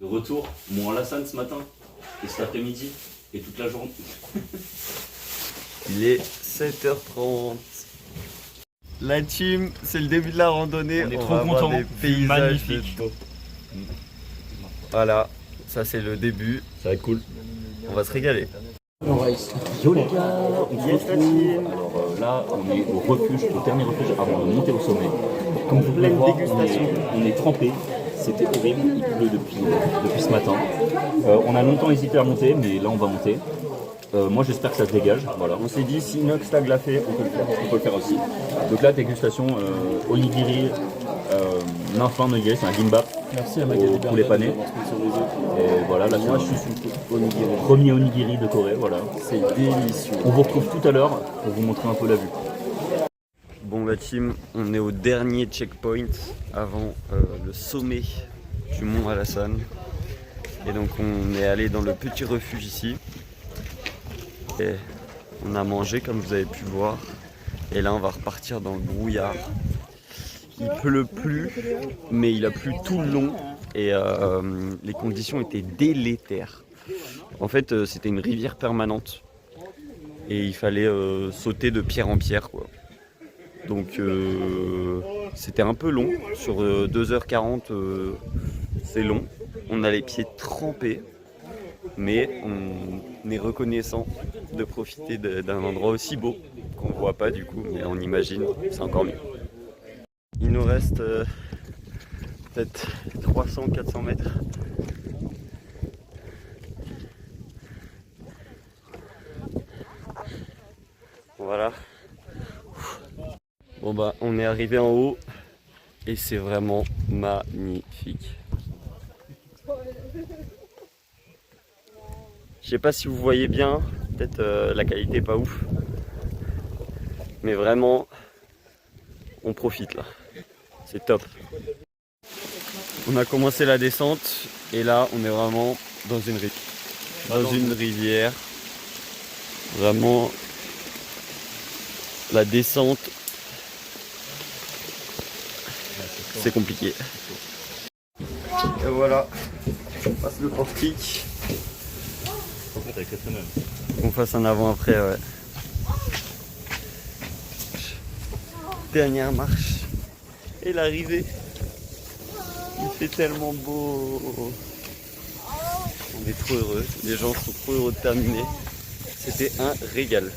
De retour, mon Alassane ce matin, et cet après-midi, et toute la journée. Il est 7h30. La team, c'est le début de la randonnée. On est va trop avoir contents, des paysages magnifique. Voilà, ça c'est le début. Ça va être cool. On va se régaler. Yo les gars, on se retrouve. Alors là, on est au refuge, au dernier refuge avant de monter au sommet. Comme vous pouvez le voir, on est trempé. C'était horrible, il pleut depuis ce matin. On a longtemps hésité à monter, mais là on va monter. Moi j'espère que ça se dégage. Voilà. On s'est dit si Inox l'a glacé, on peut le faire. On peut le faire aussi. Donc là, dégustation onigiri, nymphin nugget, c'est un gimbap. Merci à au poulet pané. Et voilà, là Moi je suis sous onigiri. premier onigiri de Corée, voilà. C'est délicieux. On vous retrouve tout à l'heure pour vous montrer un peu la vue. Bon la team, on est au dernier checkpoint avant le sommet du mont Alassane. Et donc on est allé dans le petit refuge ici. Et on a mangé comme vous avez pu voir. Et là on va repartir dans le brouillard. Il pleut plus, mais il a plu tout le long. Et les conditions étaient délétères. En fait c'était une rivière permanente. Et il fallait sauter de pierre en pierre quoi. Donc c'était un peu long, sur 2h40 c'est long, on a les pieds trempés, mais on est reconnaissant de profiter d'un endroit aussi beau, qu'on ne voit pas du coup, mais on imagine, c'est encore mieux. Il nous reste peut-être 300-400 mètres. Voilà. Bon bah on est arrivé en haut et c'est vraiment magnifique. Je sais pas si vous voyez bien, peut-être la qualité est pas ouf. Mais vraiment on profite là. C'est top. On a commencé la descente et là on est vraiment dans une rivière. Vraiment la descente. C'est compliqué. Et voilà, on passe le portique. On fasse un avant-après, ouais. Dernière marche. Et l'arrivée. Il fait tellement beau. On est trop heureux. Les gens sont trop heureux de terminer. C'était un régal.